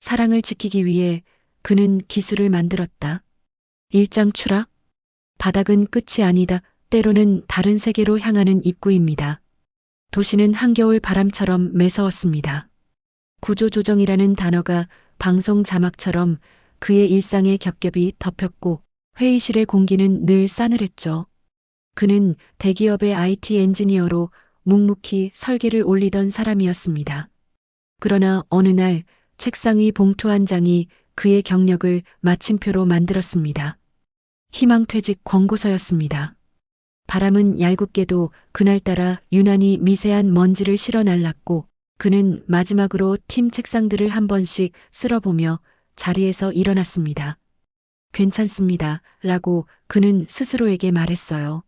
사랑을 지키기 위해 그는 기술을 만들었다. 일장 추락? 바닥은 끝이 아니다. 때로는 다른 세계로 향하는 입구입니다. 도시는 한겨울 바람처럼 매서웠습니다. 구조조정이라는 단어가 방송 자막처럼 그의 일상에 겹겹이 덮였고 회의실의 공기는 늘 싸늘했죠. 그는 대기업의 IT 엔지니어로 묵묵히 설계를 올리던 사람이었습니다. 그러나 어느 날 책상 위 봉투 한 장이 그의 경력을 마침표로 만들었습니다. 희망퇴직 권고서였습니다. 바람은 얄궂게도 그날따라 유난히 미세한 먼지를 실어 날랐고 그는 마지막으로 팀 책상들을 한 번씩 쓸어보며 자리에서 일어났습니다. 괜찮습니다. 라고 그는 스스로에게 말했어요.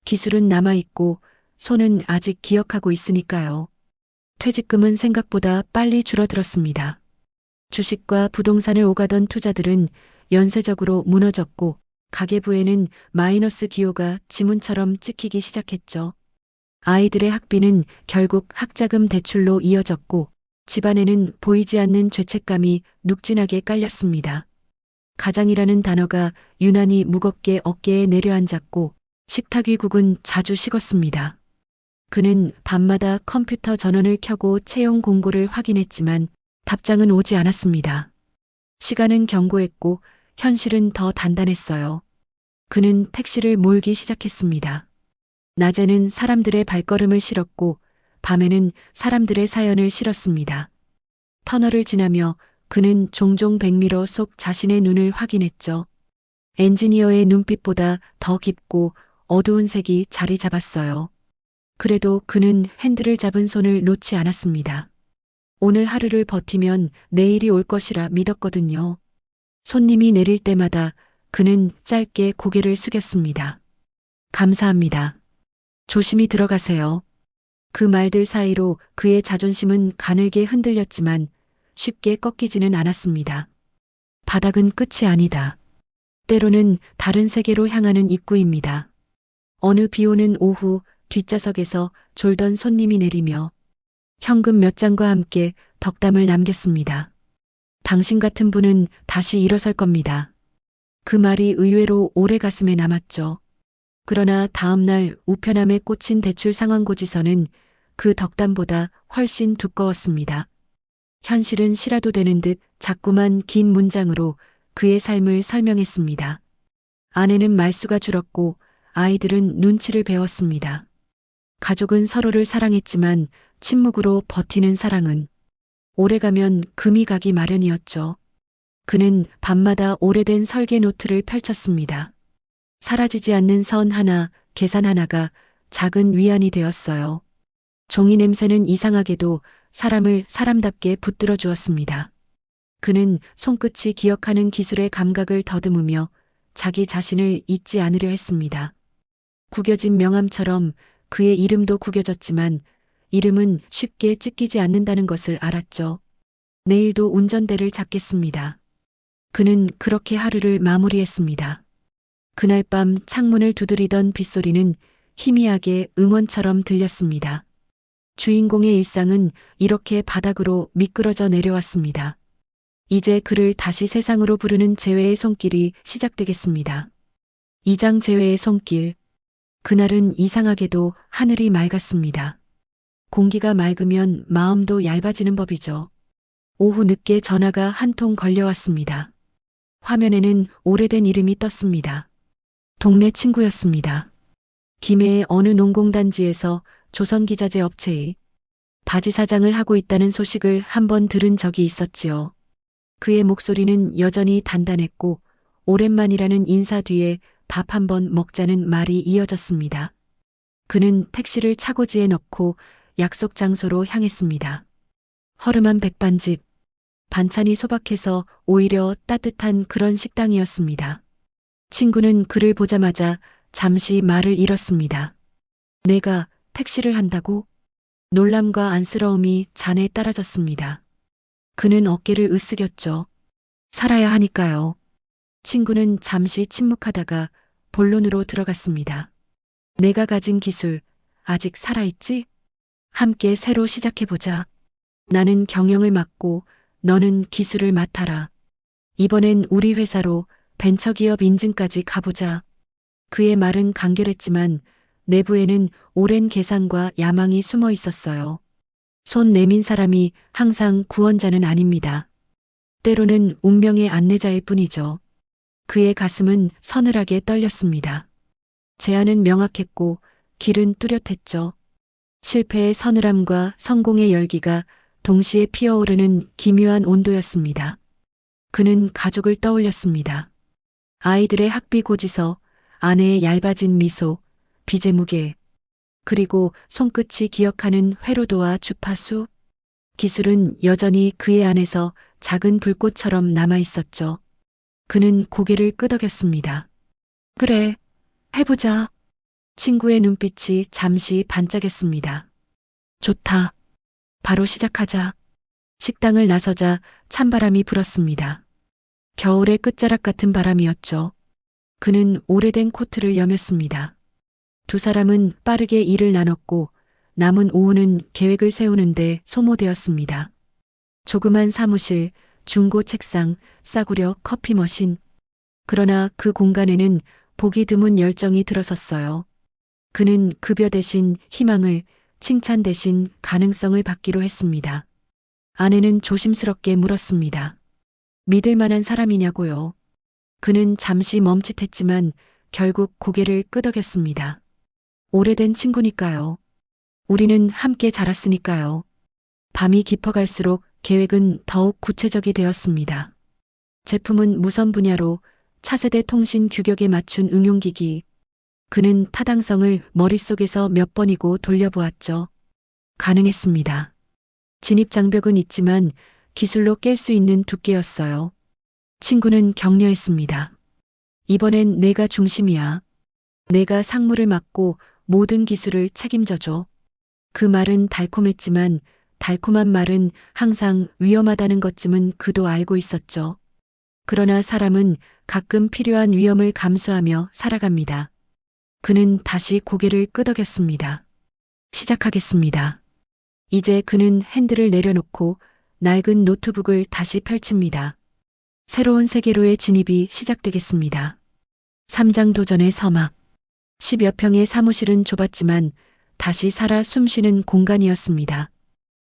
기술은 남아있고 손은 아직 기억하고 있으니까요. 퇴직금은 생각보다 빨리 줄어들었습니다. 주식과 부동산을 오가던 투자들은 연쇄적으로 무너졌고 가계부에는 마이너스 기호가 지문처럼 찍히기 시작했죠. 아이들의 학비는 결국 학자금 대출로 이어졌고 집안에는 보이지 않는 죄책감이 눅진하게 깔렸습니다. 가장이라는 단어가 유난히 무겁게 어깨에 내려앉았고 식탁 위 국은 자주 식었습니다. 그는 밤마다 컴퓨터 전원을 켜고 채용 공고를 확인했지만 답장은 오지 않았습니다. 시간은 경고했고 현실은 더 단단했어요. 그는 택시를 몰기 시작했습니다. 낮에는 사람들의 발걸음을 실었고 밤에는 사람들의 사연을 실었습니다. 터널을 지나며 그는 종종 백미러 속 자신의 눈을 확인했죠. 엔지니어의 눈빛보다 더 깊고 어두운 색이 자리 잡았어요. 그래도 그는 핸들을 잡은 손을 놓지 않았습니다. 오늘 하루를 버티면 내일이 올 것이라 믿었거든요. 손님이 내릴 때마다 그는 짧게 고개를 숙였습니다. 감사합니다. 조심히 들어가세요. 그 말들 사이로 그의 자존심은 가늘게 흔들렸지만 쉽게 꺾이지는 않았습니다. 바닥은 끝이 아니다. 때로는 다른 세계로 향하는 입구입니다. 어느 비 오는 오후 뒷좌석에서 졸던 손님이 내리며 현금 몇 장과 함께 덕담을 남겼습니다. 당신 같은 분은 다시 일어설 겁니다. 그 말이 의외로 오래 가슴에 남았죠. 그러나 다음 날 우편함에 꽂힌 대출 상환 고지서는 그 덕담보다 훨씬 두꺼웠습니다. 현실은 싫어도 되는 듯 자꾸만 긴 문장으로 그의 삶을 설명했습니다. 아내는 말수가 줄었고 아이들은 눈치를 배웠습니다. 가족은 서로를 사랑했지만 침묵으로 버티는 사랑은 오래가면 금이 가기 마련이었죠. 그는 밤마다 오래된 설계 노트를 펼쳤습니다. 사라지지 않는 선 하나, 계산 하나가 작은 위안이 되었어요. 종이 냄새는 이상하게도 사람을 사람답게 붙들어 주었습니다. 그는 손끝이 기억하는 기술의 감각을 더듬으며 자기 자신을 잊지 않으려 했습니다. 구겨진 명함처럼 그의 이름도 구겨졌지만 이름은 쉽게 찢기지 않는다는 것을 알았죠. 내일도 운전대를 잡겠습니다. 그는 그렇게 하루를 마무리했습니다. 그날 밤 창문을 두드리던 빗소리는 희미하게 응원처럼 들렸습니다. 주인공의 일상은 이렇게 바닥으로 미끄러져 내려왔습니다. 이제 그를 다시 세상으로 부르는 재회의 손길이 시작되겠습니다. 2장 재회의 손길. 그날은 이상하게도 하늘이 맑았습니다. 공기가 맑으면 마음도 얇아지는 법이죠. 오후 늦게 전화가 한 통 걸려왔습니다. 화면에는 오래된 이름이 떴습니다. 동네 친구였습니다. 김해의 어느 농공단지에서 조선기자재 업체의 바지 사장을 하고 있다는 소식을 한번 들은 적이 있었지요. 그의 목소리는 여전히 단단했고 오랜만이라는 인사 뒤에 밥 한번 먹자는 말이 이어졌습니다. 그는 택시를 차고지에 넣고 약속 장소로 향했습니다. 허름한 백반집, 반찬이 소박해서 오히려 따뜻한 그런 식당이었습니다. 친구는 그를 보자마자 잠시 말을 잃었습니다. 내가 택시를 한다고? 놀람과 안쓰러움이 잔에 따라졌습니다. 그는 어깨를 으쓱였죠. 살아야 하니까요. 친구는 잠시 침묵하다가 본론으로 들어갔습니다. 내가 가진 기술 아직 살아있지? 함께 새로 시작해보자. 나는 경영을 맡고 너는 기술을 맡아라. 이번엔 우리 회사로 벤처기업 인증까지 가보자. 그의 말은 간결했지만 내부에는 오랜 계산과 야망이 숨어 있었어요. 손 내민 사람이 항상 구원자는 아닙니다. 때로는 운명의 안내자일 뿐이죠. 그의 가슴은 서늘하게 떨렸습니다. 제안은 명확했고 길은 뚜렷했죠. 실패의 서늘함과 성공의 열기가 동시에 피어오르는 기묘한 온도였습니다. 그는 가족을 떠올렸습니다. 아이들의 학비 고지서, 아내의 얇아진 미소, 빚의 무게, 그리고 손끝이 기억하는 회로도와 주파수. 기술은 여전히 그의 안에서 작은 불꽃처럼 남아 있었죠. 그는 고개를 끄덕였습니다. 그래, 해보자. 친구의 눈빛이 잠시 반짝였습니다. 좋다. 바로 시작하자. 식당을 나서자 찬바람이 불었습니다. 겨울의 끝자락 같은 바람이었죠. 그는 오래된 코트를 여몄습니다. 두 사람은 빠르게 일을 나눴고 남은 오후는 계획을 세우는데 소모되었습니다. 조그만 사무실, 중고 책상, 싸구려 커피 머신. 그러나 그 공간에는 보기 드문 열정이 들어섰어요. 그는 급여 대신 희망을, 칭찬 대신 가능성을 받기로 했습니다. 아내는 조심스럽게 물었습니다. 믿을 만한 사람이냐고요. 그는 잠시 멈칫했지만 결국 고개를 끄덕였습니다. 오래된 친구니까요. 우리는 함께 자랐으니까요. 밤이 깊어갈수록 계획은 더욱 구체적이 되었습니다. 제품은 무선 분야로 차세대 통신 규격에 맞춘 응용기기. 그는 타당성을 머릿속에서 몇 번이고 돌려보았죠. 가능했습니다. 진입장벽은 있지만 기술로 깰 수 있는 두께였어요. 친구는 격려했습니다. 이번엔 내가 중심이야. 내가 상무를 맡고 모든 기술을 책임져줘. 그 말은 달콤했지만 달콤한 말은 항상 위험하다는 것쯤은 그도 알고 있었죠. 그러나 사람은 가끔 필요한 위험을 감수하며 살아갑니다. 그는 다시 고개를 끄덕였습니다. 시작하겠습니다. 이제 그는 핸들을 내려놓고 낡은 노트북을 다시 펼칩니다. 새로운 세계로의 진입이 시작되겠습니다. 3장 도전의 서막. 10여 평의 사무실은 좁았지만 다시 살아 숨쉬는 공간이었습니다.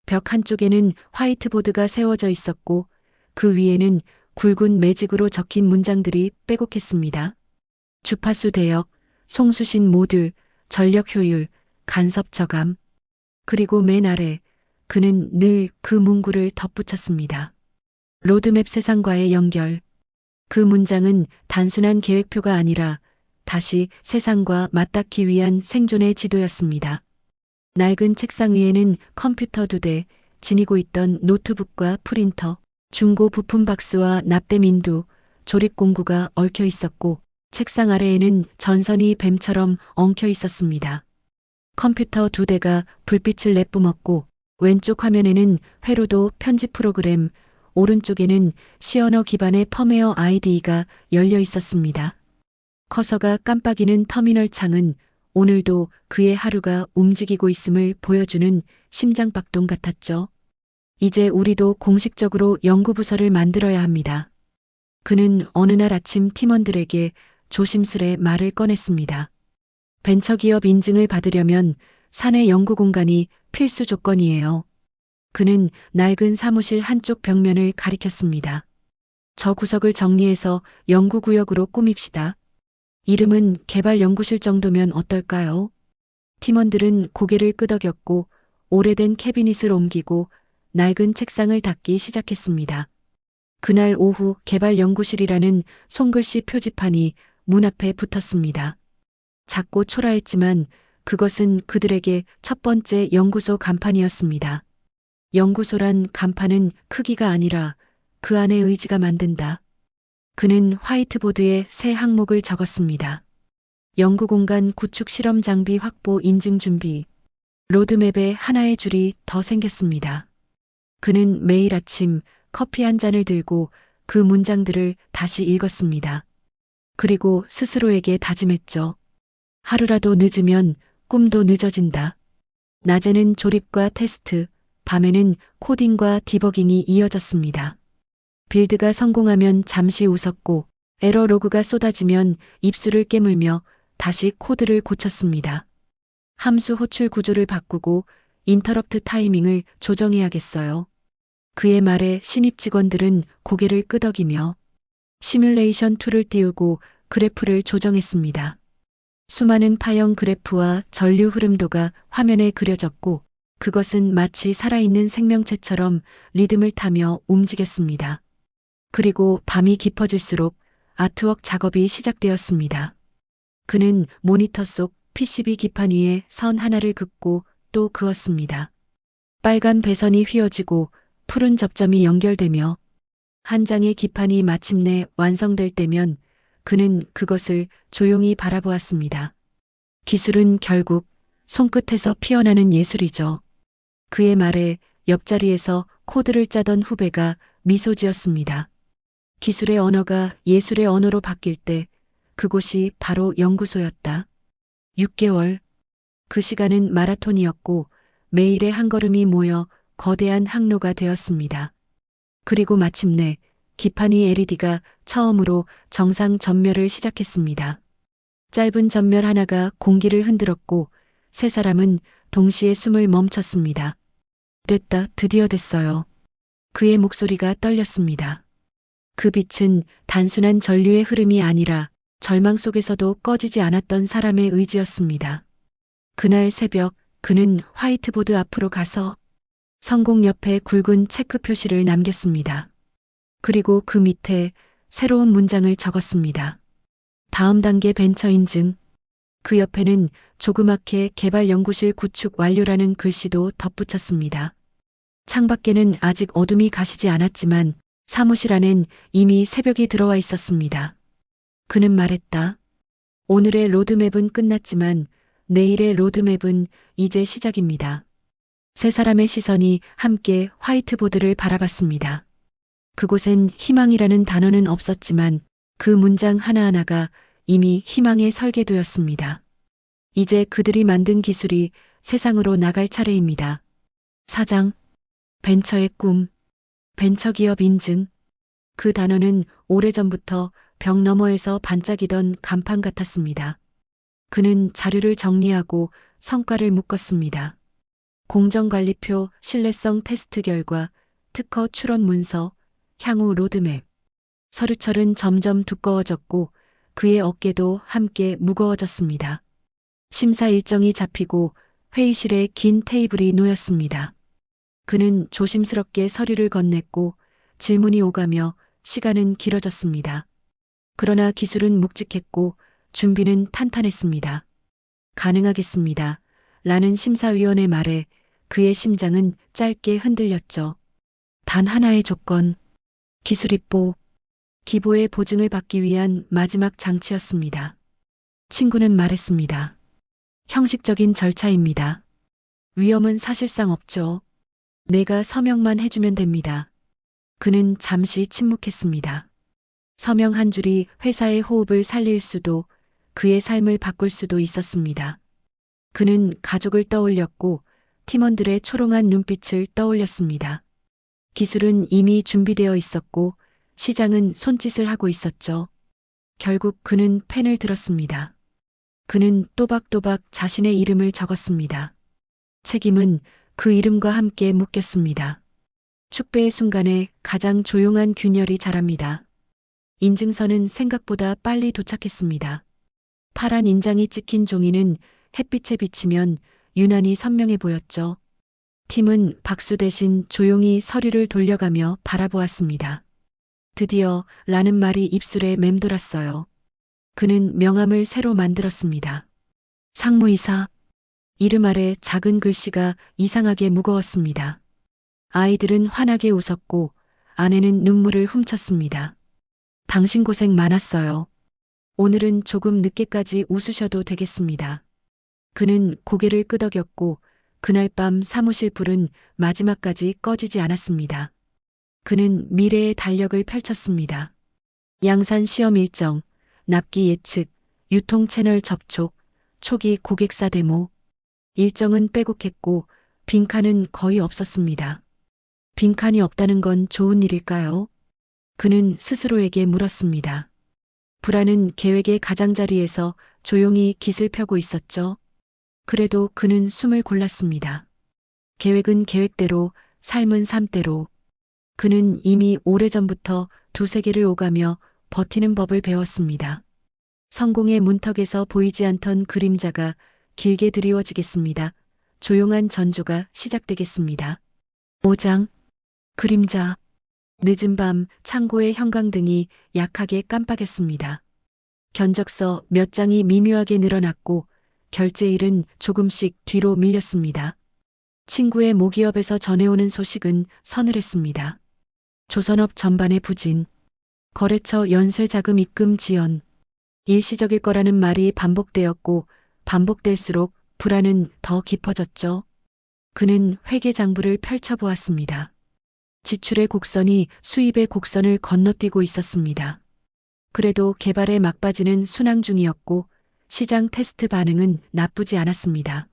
벽 한쪽에는 화이트보드가 세워져 있었고 그 위에는 굵은 매직으로 적힌 문장들이 빼곡했습니다. 주파수 대역, 송수신 모듈, 전력 효율, 간섭 저감. 그리고 맨 아래 그는 늘 그 문구를 덧붙였습니다. 로드맵 세상과의 연결. 그 문장은 단순한 계획표가 아니라 다시 세상과 맞닿기 위한 생존의 지도였습니다. 낡은 책상 위에는 컴퓨터 2대, 지니고 있던 노트북과 프린터, 중고 부품 박스와 납땜 인두, 조립 공구가 얽혀 있었고 책상 아래에는 전선이 뱀처럼 엉켜 있었습니다. 컴퓨터 2대가 불빛을 내뿜었고 왼쪽 화면에는 회로도 편집 프로그램, 오른쪽에는 시언어 기반의 펌웨어 IDE가 열려 있었습니다. 커서가 깜빡이는 터미널 창은 오늘도 그의 하루가 움직이고 있음을 보여주는 심장박동 같았죠. 이제 우리도 공식적으로 연구부서를 만들어야 합니다. 그는 어느 날 아침 팀원들에게 조심스레 말을 꺼냈습니다. 벤처기업 인증을 받으려면 사내 연구 공간이 필수 조건이에요. 그는 낡은 사무실 한쪽 벽면을 가리켰습니다. 저 구석을 정리해서 연구구역으로 꾸밉시다. 이름은 개발연구실 정도면 어떨까요? 팀원들은 고개를 끄덕였고 오래된 캐비닛을 옮기고 낡은 책상을 닦기 시작했습니다. 그날 오후 개발연구실이라는 손글씨 표지판이 문 앞에 붙었습니다. 작고 초라했지만 그것은 그들에게 첫 번째 연구소 간판이었습니다. 연구소란 간판은 크기가 아니라 그 안의 의지가 만든다. 그는 화이트보드에 새 항목을 적었습니다. 연구공간 구축 실험 장비 확보 인증 준비. 로드맵에 하나의 줄이 더 생겼습니다. 그는 매일 아침 커피 한 잔을 들고 그 문장들을 다시 읽었습니다. 그리고 스스로에게 다짐했죠. 하루라도 늦으면 꿈도 늦어진다. 낮에는 조립과 테스트, 밤에는 코딩과 디버깅이 이어졌습니다. 빌드가 성공하면 잠시 웃었고 에러 로그가 쏟아지면 입술을 깨물며 다시 코드를 고쳤습니다. 함수 호출 구조를 바꾸고 인터럽트 타이밍을 조정해야겠어요. 그의 말에 신입 직원들은 고개를 끄덕이며 시뮬레이션 툴을 띄우고 그래프를 조정했습니다. 수많은 파형 그래프와 전류 흐름도가 화면에 그려졌고 그것은 마치 살아있는 생명체처럼 리듬을 타며 움직였습니다. 그리고 밤이 깊어질수록 아트웍 작업이 시작되었습니다. 그는 모니터 속 PCB 기판 위에 선 하나를 긋고 또 그었습니다. 빨간 배선이 휘어지고 푸른 접점이 연결되며 한 장의 기판이 마침내 완성될 때면 그는 그것을 조용히 바라보았습니다. 기술은 결국 손끝에서 피어나는 예술이죠. 그의 말에 옆자리에서 코드를 짜던 후배가 미소 지었습니다. 기술의 언어가 예술의 언어로 바뀔 때 그곳이 바로 연구소였다. 6개월. 그 시간은 마라톤이었고 매일의 한 걸음이 모여 거대한 항로가 되었습니다. 그리고 마침내 기판 위 LED가 처음으로 정상 전멸을 시작했습니다. 짧은 전멸 하나가 공기를 흔들었고 세 사람은 동시에 숨을 멈췄습니다. 됐다, 드디어 됐어요. 그의 목소리가 떨렸습니다. 그 빛은 단순한 전류의 흐름이 아니라 절망 속에서도 꺼지지 않았던 사람의 의지였습니다. 그날 새벽 그는 화이트보드 앞으로 가서 성공 옆에 굵은 체크 표시를 남겼습니다. 그리고 그 밑에 새로운 문장을 적었습니다. 다음 단계 벤처 인증. 그 옆에는 조그맣게 개발 연구실 구축 완료라는 글씨도 덧붙였습니다. 창밖에는 아직 어둠이 가시지 않았지만 사무실 안엔 이미 새벽이 들어와 있었습니다. 그는 말했다. 오늘의 로드맵은 끝났지만 내일의 로드맵은 이제 시작입니다. 세 사람의 시선이 함께 화이트보드를 바라봤습니다. 그곳엔 희망이라는 단어는 없었지만 그 문장 하나하나가 이미 희망의 설계도였습니다. 이제 그들이 만든 기술이 세상으로 나갈 차례입니다. 사장, 벤처의 꿈, 벤처기업 인증. 그 단어는 오래전부터 벽 너머에서 반짝이던 간판 같았습니다. 그는 자료를 정리하고 성과를 묶었습니다. 공정관리표, 신뢰성 테스트 결과, 특허 출원 문서, 향후 로드맵. 서류철은 점점 두꺼워졌고 그의 어깨도 함께 무거워졌습니다. 심사 일정이 잡히고 회의실에 긴 테이블이 놓였습니다. 그는 조심스럽게 서류를 건넸고 질문이 오가며 시간은 길어졌습니다. 그러나 기술은 묵직했고 준비는 탄탄했습니다. 가능하겠습니다. 라는 심사위원의 말에 그의 심장은 짧게 흔들렸죠. 단 하나의 조건. 기술 입보. 기보의 보증을 받기 위한 마지막 장치였습니다. 친구는 말했습니다. 형식적인 절차입니다. 위험은 사실상 없죠. 내가 서명만 해주면 됩니다. 그는 잠시 침묵했습니다. 서명 한 줄이 회사의 호흡을 살릴 수도 그의 삶을 바꿀 수도 있었습니다. 그는 가족을 떠올렸고 팀원들의 초롱한 눈빛을 떠올렸습니다. 기술은 이미 준비되어 있었고 시장은 손짓을 하고 있었죠. 결국 그는 펜을 들었습니다. 그는 또박또박 자신의 이름을 적었습니다. 책임은 그 이름과 함께 묶였습니다. 축배의 순간에 가장 조용한 균열이 자랍니다. 인증서는 생각보다 빨리 도착했습니다. 파란 인장이 찍힌 종이는 햇빛에 비치면 유난히 선명해 보였죠. 팀은 박수 대신 조용히 서류를 돌려가며 바라보았습니다. 드디어 라는 말이 입술에 맴돌았어요. 그는 명함을 새로 만들었습니다. 상무이사. 이름 아래 작은 글씨가 이상하게 무거웠습니다. 아이들은 환하게 웃었고 아내는 눈물을 훔쳤습니다. 당신 고생 많았어요. 오늘은 조금 늦게까지 웃으셔도 되겠습니다. 그는 고개를 끄덕였고 그날 밤 사무실 불은 마지막까지 꺼지지 않았습니다. 그는 미래의 달력을 펼쳤습니다. 양산 시험 일정, 납기 예측, 유통 채널 접촉, 초기 고객사 데모. 일정은 빼곡했고 빈칸은 거의 없었습니다. 빈칸이 없다는 건 좋은 일일까요? 그는 스스로에게 물었습니다. 불안은 계획의 가장자리에서 조용히 깃을 펴고 있었죠. 그래도 그는 숨을 골랐습니다. 계획은 계획대로, 삶은 삶대로. 그는 이미 오래전부터 두세 개를 오가며 버티는 법을 배웠습니다. 성공의 문턱에서 보이지 않던 그림자가 길게 드리워지겠습니다. 조용한 전조가 시작되겠습니다. 5장 그림자. 늦은 밤 창고의 형광등이 약하게 깜빡였습니다. 견적서 몇 장이 미묘하게 늘어났고 결제일은 조금씩 뒤로 밀렸습니다. 친구의 모기업에서 전해오는 소식은 서늘했습니다. 조선업 전반의 부진, 거래처 연쇄자금 입금 지연, 일시적일 거라는 말이 반복되었고 반복될수록 불안은 더 깊어졌죠. 그는 회계장부를 펼쳐보았습니다. 지출의 곡선이 수입의 곡선을 건너뛰고 있었습니다. 그래도 개발의 막바지는 순항 중이었고 시장 테스트 반응은 나쁘지 않았습니다.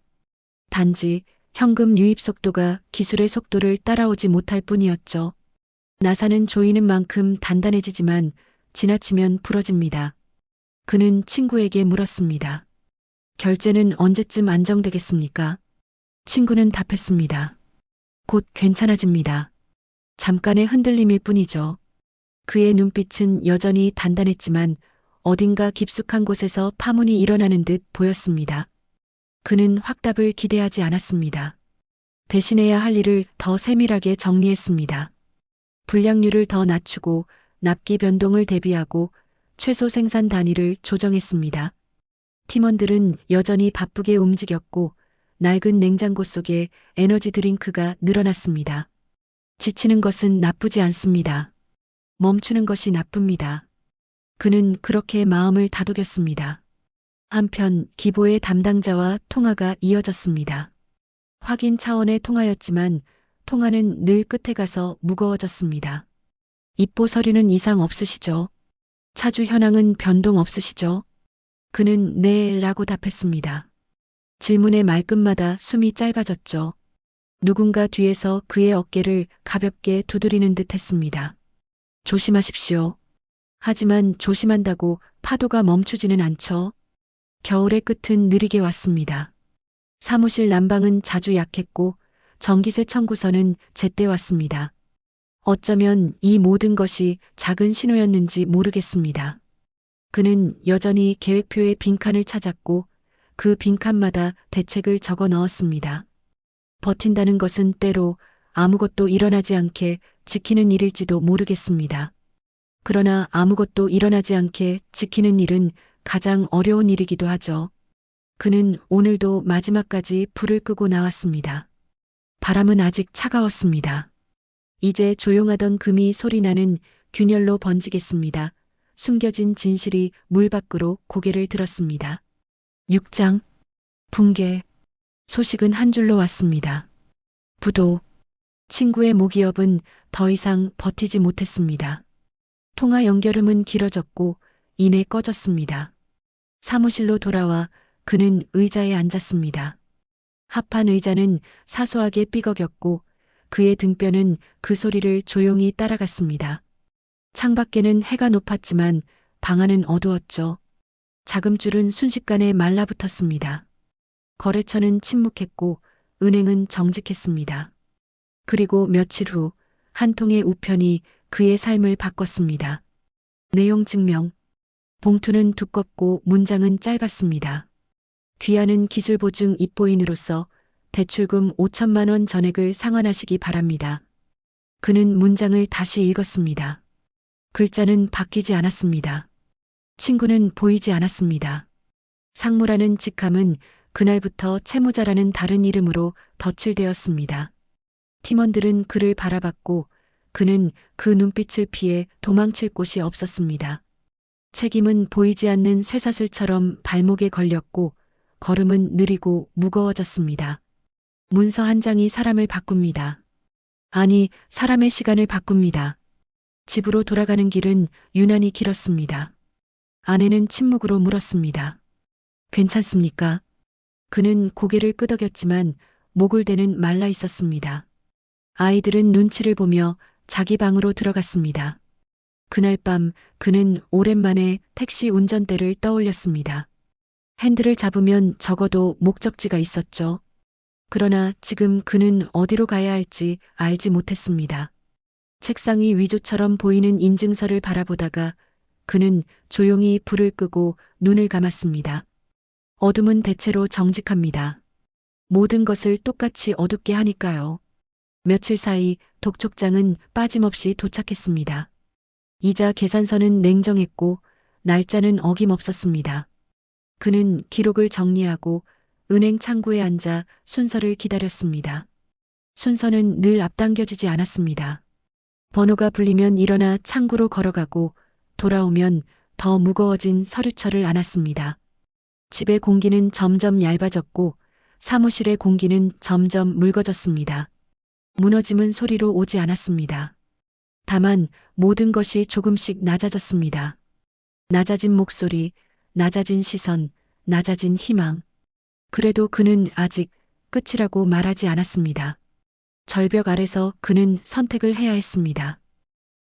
단지 현금 유입 속도가 기술의 속도를 따라오지 못할 뿐이었죠. 나사는 조이는 만큼 단단해지지만 지나치면 부러집니다. 그는 친구에게 물었습니다. 결제는 언제쯤 안정되겠습니까? 친구는 답했습니다. 곧 괜찮아집니다. 잠깐의 흔들림일 뿐이죠. 그의 눈빛은 여전히 단단했지만 어딘가 깊숙한 곳에서 파문이 일어나는 듯 보였습니다. 그는 확답을 기대하지 않았습니다. 대신해야 할 일을 더 세밀하게 정리했습니다. 불량률을 더 낮추고 납기 변동을 대비하고 최소 생산 단위를 조정했습니다. 팀원들은 여전히 바쁘게 움직였고 낡은 냉장고 속에 에너지 드링크가 늘어났습니다. 지치는 것은 나쁘지 않습니다. 멈추는 것이 나쁩니다. 그는 그렇게 마음을 다독였습니다. 한편 기보의 담당자와 통화가 이어졌습니다. 확인 차원의 통화였지만 통화는 늘 끝에 가서 무거워졌습니다. 입보 서류는 이상 없으시죠? 차주 현황은 변동 없으시죠? 그는 네 라고 답했습니다. 질문의 말끝마다 숨이 짧아졌죠. 누군가 뒤에서 그의 어깨를 가볍게 두드리는 듯 했습니다. 조심하십시오. 하지만 조심한다고 파도가 멈추지는 않죠. 겨울의 끝은 느리게 왔습니다. 사무실 난방은 자주 약했고 전기세 청구서는 제때 왔습니다. 어쩌면 이 모든 것이 작은 신호였는지 모르겠습니다. 그는 여전히 계획표에 빈칸을 찾았고 그 빈칸마다 대책을 적어 넣었습니다. 버틴다는 것은 때로 아무것도 일어나지 않게 지키는 일일지도 모르겠습니다. 그러나 아무것도 일어나지 않게 지키는 일은 가장 어려운 일이기도 하죠. 그는 오늘도 마지막까지 불을 끄고 나왔습니다. 바람은 아직 차가웠습니다. 이제 조용하던 금이 소리나는 균열로 번지겠습니다. 숨겨진 진실이 물 밖으로 고개를 들었습니다. 6장 붕괴. 소식은 한 줄로 왔습니다. 부도. 친구의 모기업은 더 이상 버티지 못했습니다. 통화 연결음은 길어졌고 이내 꺼졌습니다. 사무실로 돌아와 그는 의자에 앉았습니다. 합판 의자는 사소하게 삐걱였고 그의 등뼈는 그 소리를 조용히 따라갔습니다. 창밖에는 해가 높았지만 방 안은 어두웠죠. 자금줄은 순식간에 말라붙었습니다. 거래처는 침묵했고 은행은 정직했습니다. 그리고 며칠 후 한 통의 우편이 그의 삶을 바꿨습니다. 내용 증명. 봉투는 두껍고 문장은 짧았습니다. 귀하는 기술보증 입보인으로서 대출금 5천만 원 전액을 상환하시기 바랍니다. 그는 문장을 다시 읽었습니다. 글자는 바뀌지 않았습니다. 친구는 보이지 않았습니다. 상무라는 직함은 그날부터 채무자라는 다른 이름으로 덧칠되었습니다. 팀원들은 그를 바라봤고 그는 그 눈빛을 피해 도망칠 곳이 없었습니다. 책임은 보이지 않는 쇠사슬처럼 발목에 걸렸고 걸음은 느리고 무거워졌습니다. 문서 한 장이 사람을 바꿉니다. 아니, 사람의 시간을 바꿉니다. 집으로 돌아가는 길은 유난히 길었습니다. 아내는 침묵으로 물었습니다. 괜찮습니까? 그는 고개를 끄덕였지만 목을 대는 말라 있었습니다. 아이들은 눈치를 보며 자기 방으로 들어갔습니다. 그날 밤 그는 오랜만에 택시 운전대를 떠올렸습니다. 핸들을 잡으면 적어도 목적지가 있었죠. 그러나 지금 그는 어디로 가야 할지 알지 못했습니다. 책상 위 위조처럼 보이는 인증서를 바라보다가 그는 조용히 불을 끄고 눈을 감았습니다. 어둠은 대체로 정직합니다. 모든 것을 똑같이 어둡게 하니까요. 며칠 사이 독촉장은 빠짐없이 도착했습니다. 이자 계산서는 냉정했고 날짜는 어김없었습니다. 그는 기록을 정리하고 은행 창구에 앉아 순서를 기다렸습니다. 순서는 늘 앞당겨지지 않았습니다. 번호가 불리면 일어나 창구로 걸어가고 돌아오면 더 무거워진 서류철을 안았습니다. 집의 공기는 점점 얇아졌고 사무실의 공기는 점점 묽어졌습니다. 무너짐은 소리로 오지 않았습니다. 다만 모든 것이 조금씩 낮아졌습니다. 낮아진 목소리, 낮아진 시선, 낮아진 희망. 그래도 그는 아직 끝이라고 말하지 않았습니다. 절벽 아래서 그는 선택을 해야 했습니다.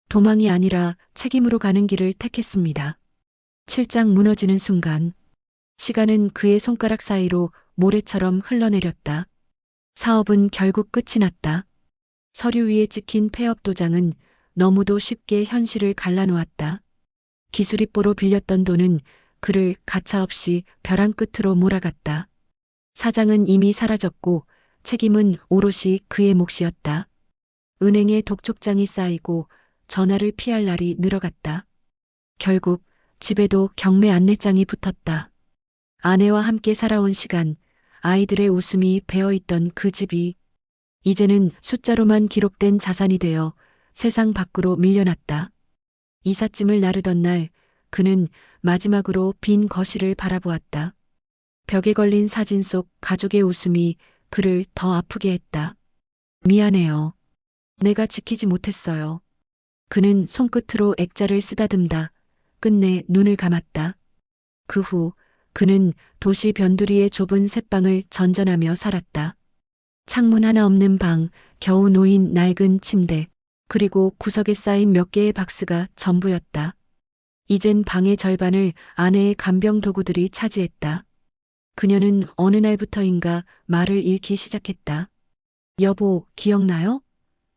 도망이 아니라 책임으로 가는 길을 택했습니다. 칠장 무너지는 순간 시간은 그의 손가락 사이로 모래처럼 흘러내렸다. 사업은 결국 끝이 났다. 서류 위에 찍힌 폐업 도장은 너무도 쉽게 현실을 갈라놓았다. 기술입보로 빌렸던 돈은 그를 가차없이 벼랑 끝으로 몰아갔다. 사장은 이미 사라졌고 책임은 오롯이 그의 몫이었다. 은행에 독촉장이 쌓이고 전화를 피할 날이 늘어갔다. 결국 집에도 경매 안내장이 붙었다. 아내와 함께 살아온 시간, 아이들의 웃음이 배어있던 그 집이 이제는 숫자로만 기록된 자산이 되어 세상 밖으로 밀려났다. 이삿짐을 나르던 날 그는 마지막으로 빈 거실을 바라보았다. 벽에 걸린 사진 속 가족의 웃음이 그를 더 아프게 했다. 미안해요. 내가 지키지 못했어요. 그는 손끝으로 액자를 쓰다듬다 끝내 눈을 감았다. 그 후 그는 도시 변두리의 좁은 셋방을 전전하며 살았다. 창문 하나 없는 방, 겨우 놓인 낡은 침대, 그리고 구석에 쌓인 몇 개의 박스가 전부였다. 이젠 방의 절반을 아내의 간병 도구들이 차지했다. 그녀는 어느 날부터인가 말을 잃기 시작했다. 여보, 기억나요?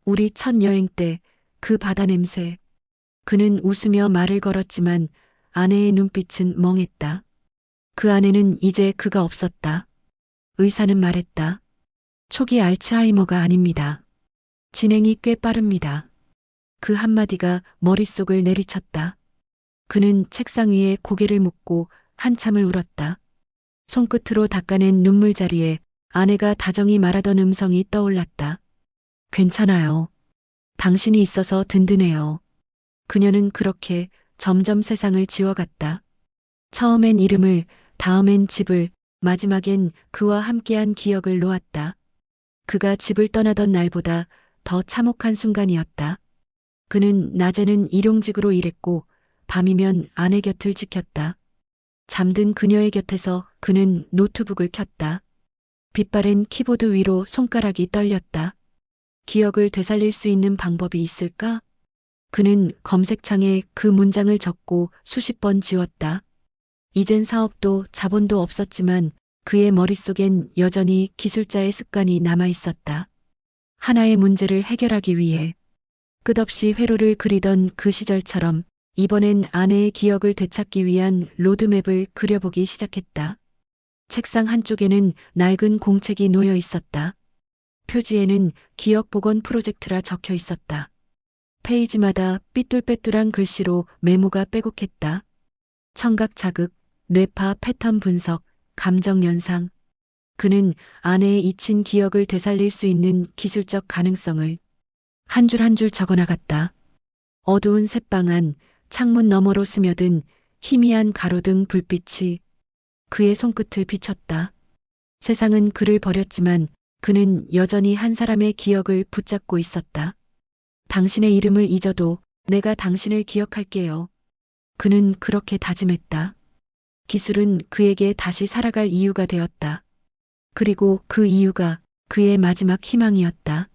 우리 첫 여행 때 그 바다 냄새. 그는 웃으며 말을 걸었지만 아내의 눈빛은 멍했다. 그 안에는 이제 그가 없었다. 의사는 말했다. 초기 알츠하이머가 아닙니다. 진행이 꽤 빠릅니다. 그 한마디가 머릿속을 내리쳤다. 그는 책상 위에 고개를 묻고 한참을 울었다. 손끝으로 닦아낸 눈물자리에 아내가 다정히 말하던 음성이 떠올랐다. 괜찮아요. 당신이 있어서 든든해요. 그녀는 그렇게 점점 세상을 지워갔다. 처음엔 이름을, 다음엔 집을, 마지막엔 그와 함께한 기억을 놓았다. 그가 집을 떠나던 날보다 더 참혹한 순간이었다. 그는 낮에는 일용직으로 일했고 밤이면 아내 곁을 지켰다. 잠든 그녀의 곁에서 그는 노트북을 켰다. 빛바랜 키보드 위로 손가락이 떨렸다. 기억을 되살릴 수 있는 방법이 있을까? 그는 검색창에 그 문장을 적고 수십 번 지웠다. 이젠 사업도 자본도 없었지만 그의 머릿속엔 여전히 기술자의 습관이 남아 있었다. 하나의 문제를 해결하기 위해 끝없이 회로를 그리던 그 시절처럼 이번엔 아내의 기억을 되찾기 위한 로드맵을 그려보기 시작했다. 책상 한쪽에는 낡은 공책이 놓여 있었다. 표지에는 기억 복원 프로젝트라 적혀 있었다. 페이지마다 삐뚤빼뚤한 글씨로 메모가 빼곡했다. 청각 자극, 뇌파 패턴 분석, 감정 연상. 그는 아내의 잊힌 기억을 되살릴 수 있는 기술적 가능성을 한 줄 한 줄 적어나갔다. 어두운 셋방 안, 창문 너머로 스며든 희미한 가로등 불빛이 그의 손끝을 비췄다. 세상은 그를 버렸지만 그는 여전히 한 사람의 기억을 붙잡고 있었다. 당신의 이름을 잊어도 내가 당신을 기억할게요. 그는 그렇게 다짐했다. 기술은 그에게 다시 살아갈 이유가 되었다. 그리고 그 이유가 그의 마지막 희망이었다.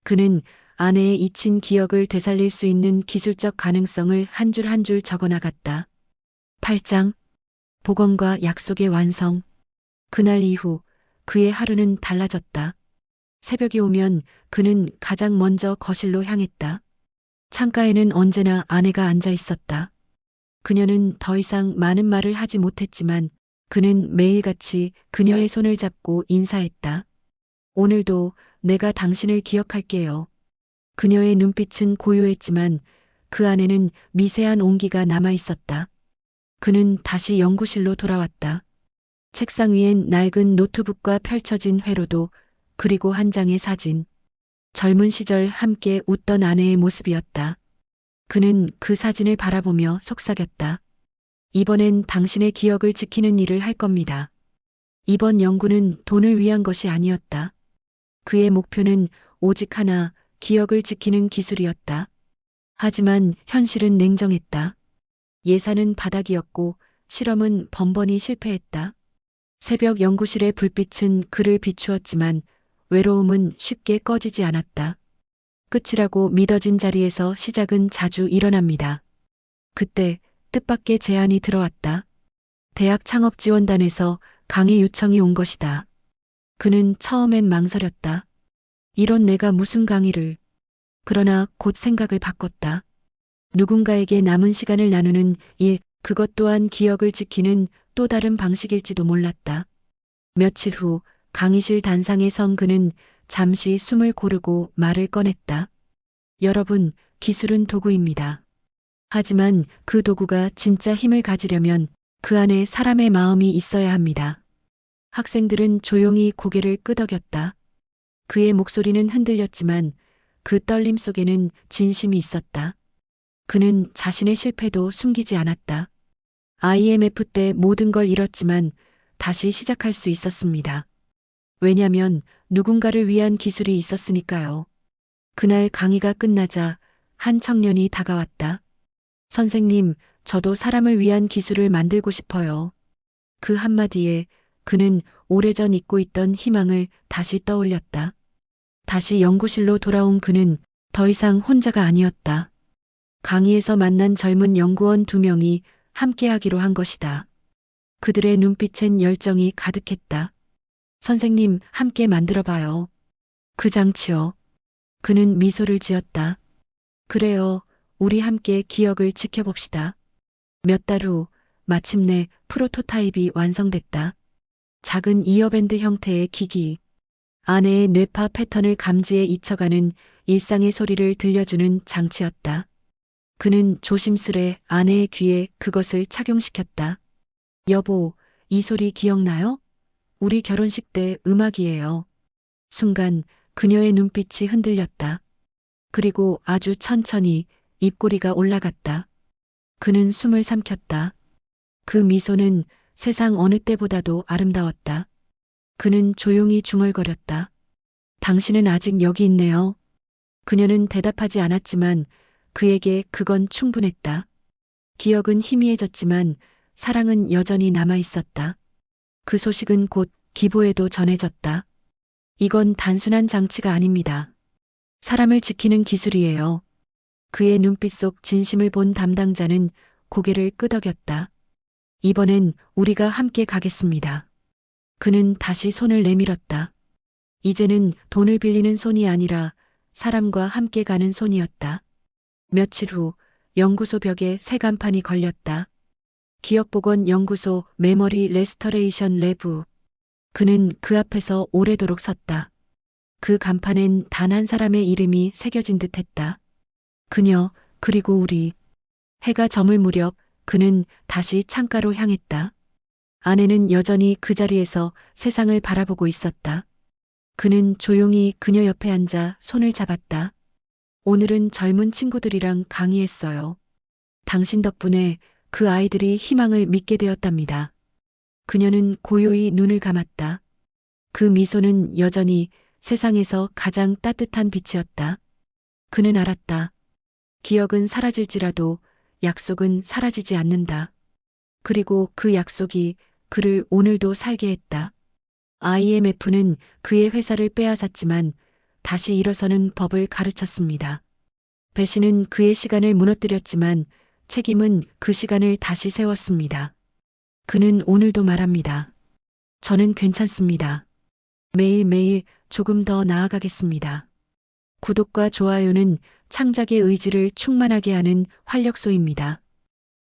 그는 아내의 잊힌 기억을 되살릴 수 있는 기술적 가능성을 한 줄 한 줄 적어나갔다. 8장 복원과 약속의 완성. 그날 이후 그의 하루는 달라졌다. 새벽이 오면 그는 가장 먼저 거실로 향했다. 창가에는 언제나 아내가 앉아 있었다. 그녀는 더 이상 많은 말을 하지 못했지만 그는 매일같이 그녀의 손을 잡고 인사했다. 오늘도 내가 당신을 기억할게요. 그녀의 눈빛은 고요했지만 그 안에는 미세한 온기가 남아 있었다. 그는 다시 연구실로 돌아왔다. 책상 위엔 낡은 노트북과 펼쳐진 회로도, 그리고 한 장의 사진. 젊은 시절 함께 웃던 아내의 모습이었다. 그는 그 사진을 바라보며 속삭였다. 이번엔 당신의 기억을 지키는 일을 할 겁니다. 이번 연구는 돈을 위한 것이 아니었다. 그의 목표는 오직 하나, 기억을 지키는 기술이었다. 하지만 현실은 냉정했다. 예산은 바닥이었고 실험은 번번이 실패했다. 새벽 연구실의 불빛은 그를 비추었지만 외로움은 쉽게 꺼지지 않았다. 끝이라고 믿어진 자리에서 시작은 자주 일어납니다. 그때 뜻밖의 제안이 들어왔다. 대학 창업지원단에서 강의 요청이 온 것이다. 그는 처음엔 망설였다. 이런 내가 무슨 강의를. 그러나 곧 생각을 바꿨다. 누군가에게 남은 시간을 나누는 일, 그것 또한 기억을 지키는 또 다른 방식일지도 몰랐다. 며칠 후 강의실 단상에 선 그는 잠시 숨을 고르고 말을 꺼냈다. 여러분, 기술은 도구입니다. 하지만 그 도구가 진짜 힘을 가지려면 그 안에 사람의 마음이 있어야 합니다. 학생들은 조용히 고개를 끄덕였다. 그의 목소리는 흔들렸지만 그 떨림 속에는 진심이 있었다. 그는 자신의 실패도 숨기지 않았다. IMF 때 모든 걸 잃었지만 다시 시작할 수 있었습니다. 왜냐면 누군가를 위한 기술이 있었으니까요. 그날 강의가 끝나자 한 청년이 다가왔다. 선생님, 저도 사람을 위한 기술을 만들고 싶어요. 그 한마디에 그는 오래전 잊고 있던 희망을 다시 떠올렸다. 다시 연구실로 돌아온 그는 더 이상 혼자가 아니었다. 강의에서 만난 젊은 연구원 2명이 함께하기로 한 것이다. 그들의 눈빛엔 열정이 가득했다. 선생님, 함께 만들어봐요. 그 장치요. 그는 미소를 지었다. 그래요. 우리 함께 기억을 지켜봅시다. 몇 달 후 마침내 프로토타입이 완성됐다. 작은 이어밴드 형태의 기기. 아내의 뇌파 패턴을 감지해 잊혀가는 일상의 소리를 들려주는 장치였다. 그는 조심스레 아내의 귀에 그것을 착용시켰다. 여보, 이 소리 기억나요? 우리 결혼식 때 음악이에요. 순간 그녀의 눈빛이 흔들렸다. 그리고 아주 천천히 입꼬리가 올라갔다. 그는 숨을 삼켰다. 그 미소는 세상 어느 때보다도 아름다웠다. 그는 조용히 중얼거렸다. 당신은 아직 여기 있네요. 그녀는 대답하지 않았지만 그에게 그건 충분했다. 기억은 희미해졌지만 사랑은 여전히 남아 있었다. 그 소식은 곧 기보에도 전해졌다. 이건 단순한 장치가 아닙니다. 사람을 지키는 기술이에요. 그의 눈빛 속 진심을 본 담당자는 고개를 끄덕였다. 이번엔 우리가 함께 가겠습니다. 그는 다시 손을 내밀었다. 이제는 돈을 빌리는 손이 아니라 사람과 함께 가는 손이었다. 며칠 후 연구소 벽에 새 간판이 걸렸다. 기억복원 연구소 메모리 레스터레이션 래브. 그는 그 앞에서 오래도록 섰다. 그 간판엔 단 한 사람의 이름이 새겨진 듯했다. 그녀, 그리고 우리. 해가 저물 무렵 그는 다시 창가로 향했다. 아내는 여전히 그 자리에서 세상을 바라보고 있었다. 그는 조용히 그녀 옆에 앉아 손을 잡았다. 오늘은 젊은 친구들이랑 강의했어요. 당신 덕분에 그 아이들이 희망을 믿게 되었답니다. 그녀는 고요히 눈을 감았다. 그 미소는 여전히 세상에서 가장 따뜻한 빛이었다. 그는 알았다. 기억은 사라질지라도 약속은 사라지지 않는다. 그리고 그 약속이 그를 오늘도 살게 했다. IMF는 그의 회사를 빼앗았지만 다시 일어서는 법을 가르쳤습니다. 배신은 그의 시간을 무너뜨렸지만 책임은 그 시간을 다시 세웠습니다. 그는 오늘도 말합니다. 저는 괜찮습니다. 매일매일 조금 더 나아가겠습니다. 구독과 좋아요는 창작의 의지를 충만하게 하는 활력소입니다.